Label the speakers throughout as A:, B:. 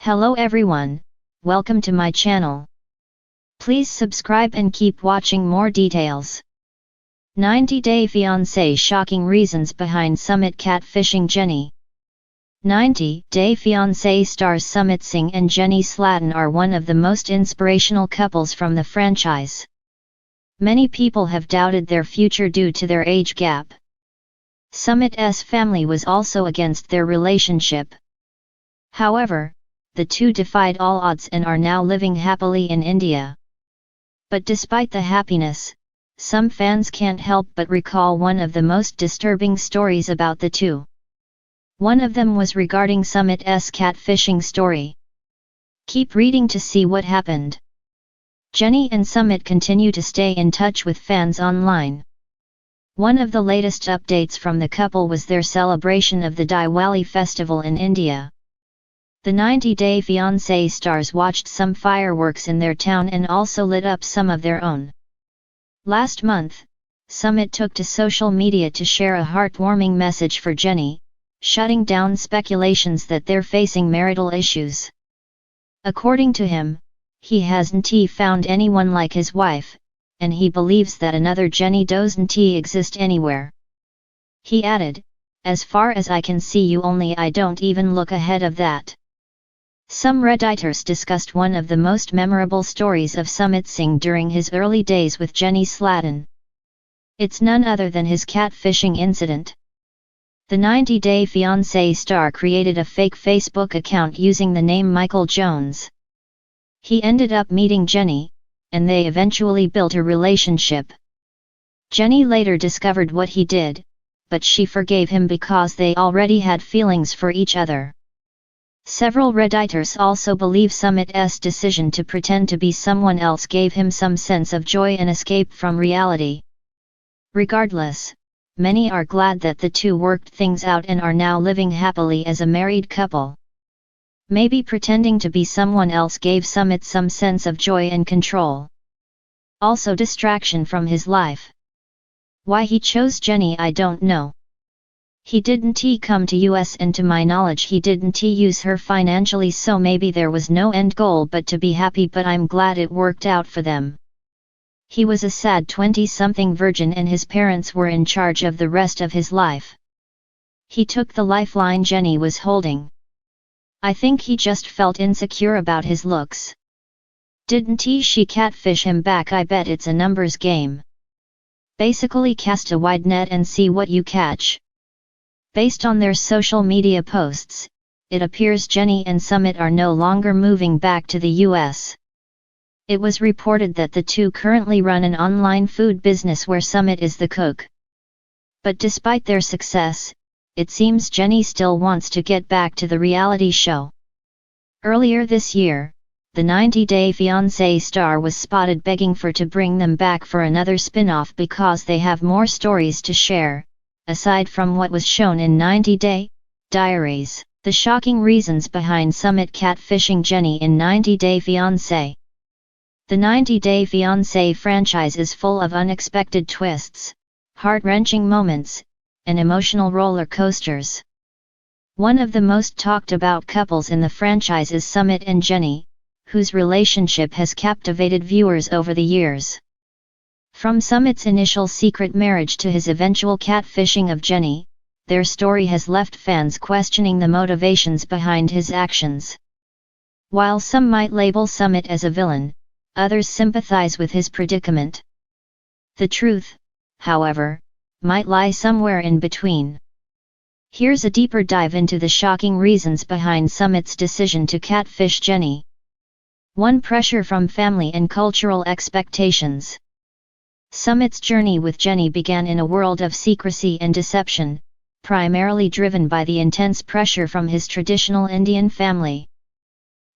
A: Hello everyone, welcome to my channel. Please subscribe and keep watching more details. 90-Day Fiance shocking reasons behind Sumit catfishing Jenny. 90-Day Fiance stars Sumit Singh and Jenny Slatin are one of the most inspirational couples from the franchise. Many people have doubted their future due to their age gap. Sumit's family was also against their relationship. However, the two defied all odds and are now living happily in India. But despite the happiness, some fans can't help but recall one of the most disturbing stories about the two. One of them was regarding Sumit's catfishing story. Keep reading to see what happened. Jenny and Sumit continue to stay in touch with fans online. One of the latest updates from the couple was their celebration of the Diwali festival in India. The 90-Day Fiancé stars watched some fireworks in their town and also lit up some of their own. Last month, Sumit took to social media to share a heartwarming message for Jenny, shutting down speculations that they're facing marital issues. According to him, he hasn't found anyone like his wife, and he believes that another Jenny doesn't exist anywhere. He added, "As far as I can see you only, I don't even look ahead of that." Some Redditors discussed one of the most memorable stories of Sumit Singh during his early days with Jenny Slatin. It's none other than his catfishing incident. The 90-Day Fiancé star created a fake Facebook account using the name Michael Jones. He ended up meeting Jenny, and they eventually built a relationship. Jenny later discovered what he did, but she forgave him because they already had feelings for each other. Several Redditors also believe Sumit's decision to pretend to be someone else gave him some sense of joy and escape from reality. Regardless, many are glad that the two worked things out and are now living happily as a married couple. Maybe pretending to be someone else gave Sumit some sense of joy and control. Also distraction from his life. Why he chose Jenny I don't know. He didn't come to US and to my knowledge he didn't use her financially, so maybe there was no end goal but to be happy, but I'm glad it worked out for them. He was a sad 20-something virgin and his parents were in charge of the rest of his life. He took the lifeline Jenny was holding. I think he just felt insecure about his looks. Didn't she catfish him back? I bet it's a numbers game. Basically cast a wide net and see what you catch. Based on their social media posts, it appears Jenny and Sumit are no longer moving back to the US. It was reported that the two currently run an online food business where Sumit is the cook. But despite their success, it seems Jenny still wants to get back to the reality show. Earlier this year, the 90-Day Fiancé star was spotted begging to bring them back for another spin-off because they have more stories to share. Aside from what was shown in 90-Day Diaries, the shocking reasons behind Sumit catfishing Jenny in 90-Day Fiancé. The 90-Day Fiancé franchise is full of unexpected twists, heart-wrenching moments, and emotional roller coasters. One of the most talked about couples in the franchise is Sumit and Jenny, whose relationship has captivated viewers over the years. From Sumit's initial secret marriage to his eventual catfishing of Jenny, their story has left fans questioning the motivations behind his actions. While some might label Sumit as a villain, others sympathize with his predicament. The truth, however, might lie somewhere in between. Here's a deeper dive into the shocking reasons behind Sumit's decision to catfish Jenny. 1. Pressure from family and cultural expectations. Sumit's journey with Jenny began in a world of secrecy and deception, primarily driven by the intense pressure from his traditional Indian family.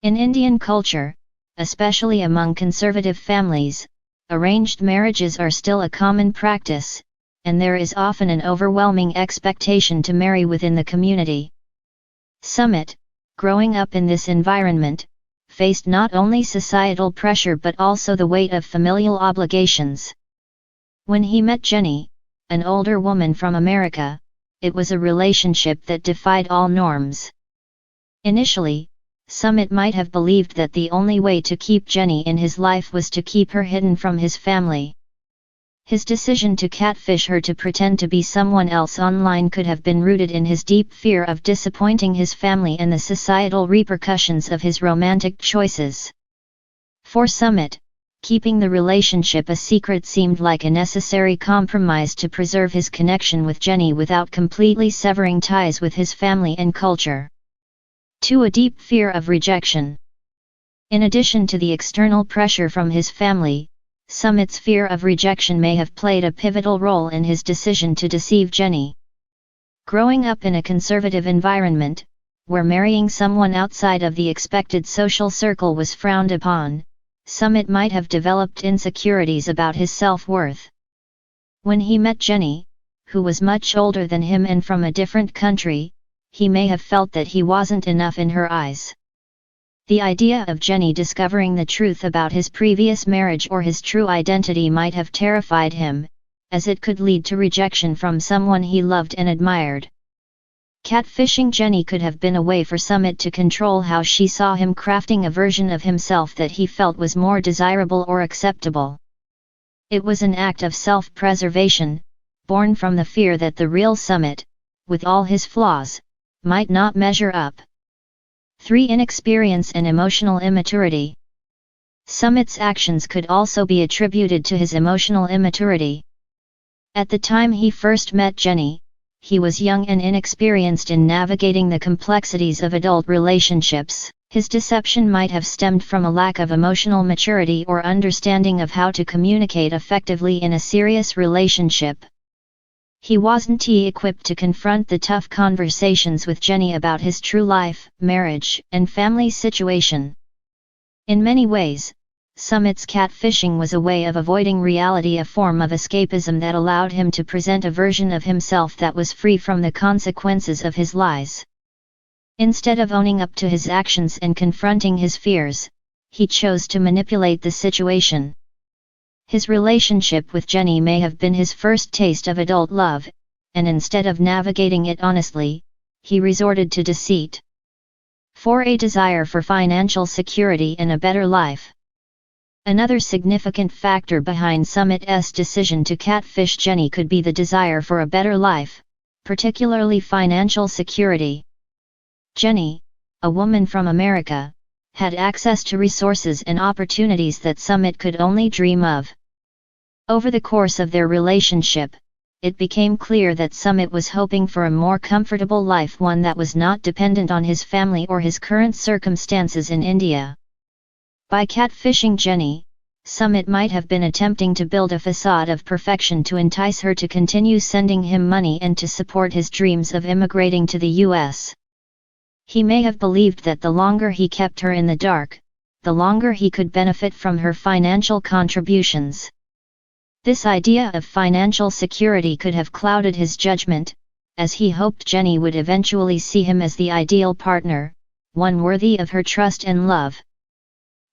A: In Indian culture, especially among conservative families, arranged marriages are still a common practice, and there is often an overwhelming expectation to marry within the community. Sumit, growing up in this environment, faced not only societal pressure but also the weight of familial obligations. When he met Jenny, an older woman from America, it was a relationship that defied all norms. Initially, Sumit might have believed that the only way to keep Jenny in his life was to keep her hidden from his family. His decision to catfish her to pretend to be someone else online could have been rooted in his deep fear of disappointing his family and the societal repercussions of his romantic choices. For Sumit, keeping the relationship a secret seemed like a necessary compromise to preserve his connection with Jenny without completely severing ties with his family and culture. 2. A deep fear of rejection. In addition to the external pressure from his family, Sumit's fear of rejection may have played a pivotal role in his decision to deceive Jenny. Growing up in a conservative environment, where marrying someone outside of the expected social circle was frowned upon, Sumit might have developed insecurities about his self-worth. When he met Jenny, who was much older than him and from a different country, he may have felt that he wasn't enough in her eyes. The idea of Jenny discovering the truth about his previous marriage or his true identity might have terrified him, as it could lead to rejection from someone he loved and admired. Catfishing Jenny could have been a way for Sumit to control how she saw him, crafting a version of himself that he felt was more desirable or acceptable. It was an act of self-preservation, born from the fear that the real Sumit, with all his flaws, might not measure up. 3. Inexperience and emotional immaturity. Sumit's actions could also be attributed to his emotional immaturity. At the time he first met Jenny, he was young and inexperienced in navigating the complexities of adult relationships. His deception might have stemmed from a lack of emotional maturity or understanding of how to communicate effectively in a serious relationship. He wasn't equipped to confront the tough conversations with Jenny about his true life, marriage, and family situation. In many ways, Sumit's catfishing was a way of avoiding reality, a form of escapism that allowed him to present a version of himself that was free from the consequences of his lies. Instead of owning up to his actions and confronting his fears, he chose to manipulate the situation. His relationship with Jenny may have been his first taste of adult love, and instead of navigating it honestly, he resorted to deceit. 4. A desire for financial security and a better life. Another significant factor behind Sumit's decision to catfish Jenny could be the desire for a better life, particularly financial security. Jenny, a woman from America, had access to resources and opportunities that Sumit could only dream of. Over the course of their relationship, it became clear that Sumit was hoping for a more comfortable life, one that was not dependent on his family or his current circumstances in India. By catfishing Jenny, Sumit might have been attempting to build a facade of perfection to entice her to continue sending him money and to support his dreams of immigrating to the US. He may have believed that the longer he kept her in the dark, the longer he could benefit from her financial contributions. This idea of financial security could have clouded his judgment, as he hoped Jenny would eventually see him as the ideal partner, one worthy of her trust and love.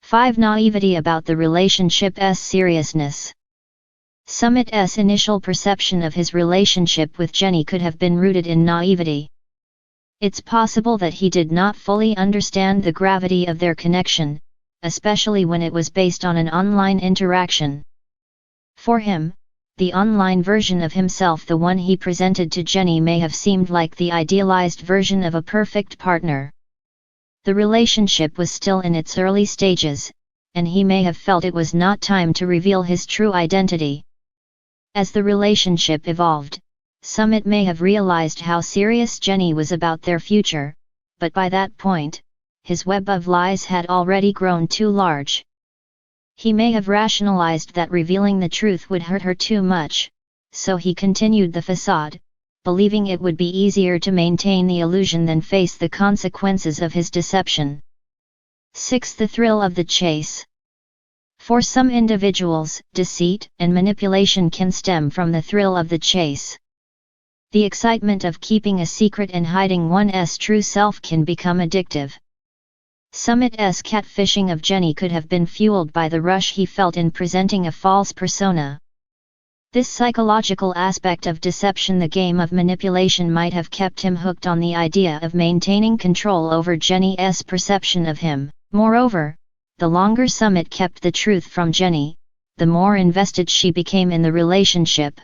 A: 5. Naivety about the relationship's seriousness. Sumit's initial perception of his relationship with Jenny could have been rooted in naivety. It's possible that he did not fully understand the gravity of their connection, especially when it was based on an online interaction. For him, the online version of himself, the one he presented to Jenny, may have seemed like the idealized version of a perfect partner. The relationship was still in its early stages, and he may have felt it was not time to reveal his true identity. As the relationship evolved, Sumit may have realized how serious Jenny was about their future, but by that point, his web of lies had already grown too large. He may have rationalized that revealing the truth would hurt her too much, so he continued the facade, believing it would be easier to maintain the illusion than face the consequences of his deception. 6. The thrill of the chase. For some individuals, deceit and manipulation can stem from the thrill of the chase. The excitement of keeping a secret and hiding one's true self can become addictive. Sumit's catfishing of Jenny could have been fueled by the rush he felt in presenting a false persona. This psychological aspect of deception, the game of manipulation, might have kept him hooked on the idea of maintaining control over Jenny's perception of him. Moreover, the longer Sumit kept the truth from Jenny, the more invested she became in the relationship.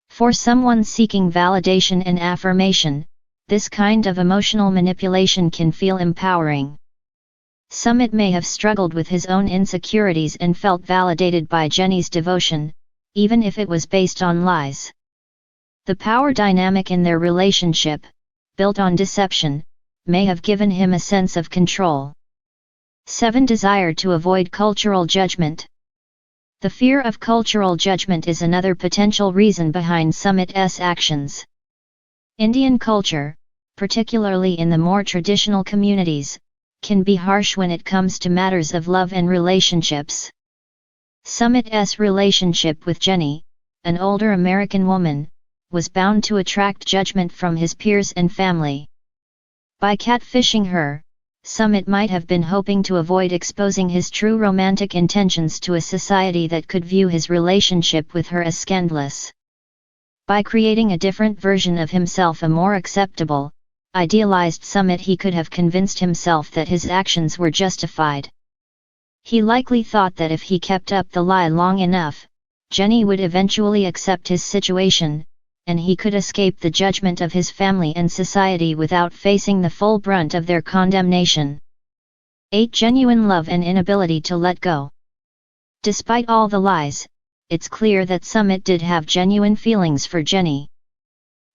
A: For someone seeking validation and affirmation, this kind of emotional manipulation can feel empowering. Sumit may have struggled with his own insecurities and felt validated by Jenny's devotion, even if it was based on lies. The power dynamic in their relationship, built on deception, may have given him a sense of control. 7. Desire to avoid cultural judgment. The fear of cultural judgment is another potential reason behind Sumit's actions. Indian culture, particularly in the more traditional communities, can be harsh when it comes to matters of love and relationships. Sumit's relationship with Jenny, an older American woman, was bound to attract judgment from his peers and family. By catfishing her, Sumit might have been hoping to avoid exposing his true romantic intentions to a society that could view his relationship with her as scandalous. By creating a different version of himself, a more acceptable, idealized Sumit, he could have convinced himself that his actions were justified. He likely thought that if he kept up the lie long enough, Jenny would eventually accept his situation, and he could escape the judgment of his family and society without facing the full brunt of their condemnation. 8. Genuine love and inability to let go. Despite all the lies, it's clear that Sumit did have genuine feelings for Jenny.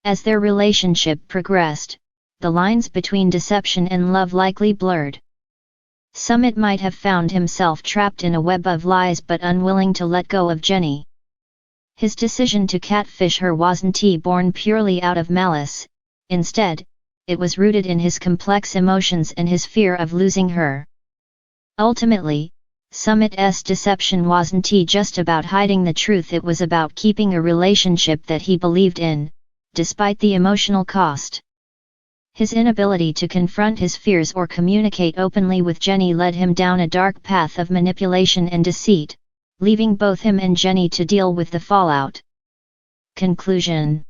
A: As their relationship progressed, the lines between deception and love likely blurred. Sumit might have found himself trapped in a web of lies but unwilling to let go of Jenny. His decision to catfish her wasn't born purely out of malice, instead, it was rooted in his complex emotions and his fear of losing her. Ultimately, Sumit's deception wasn't just about hiding the truth, it was about keeping a relationship that he believed in, despite the emotional cost. His inability to confront his fears or communicate openly with Jenny led him down a dark path of manipulation and deceit, leaving both him and Jenny to deal with the fallout. Conclusion.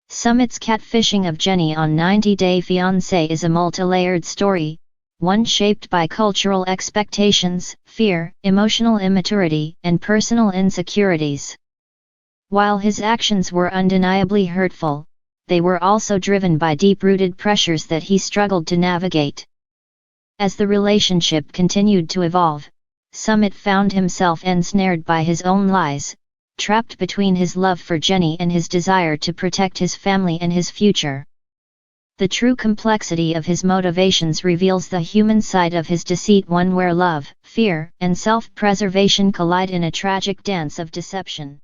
A: Sumit's catfishing of Jenny on 90 Day Fiance is a multi-layered story, one shaped by cultural expectations, fear, emotional immaturity, and personal insecurities. While his actions were undeniably hurtful, they were also driven by deep-rooted pressures that he struggled to navigate. As the relationship continued to evolve, Sumit found himself ensnared by his own lies, trapped between his love for Jenny and his desire to protect his family and his future. The true complexity of his motivations reveals the human side of his deceit, one where love, fear, and self-preservation collide in a tragic dance of deception.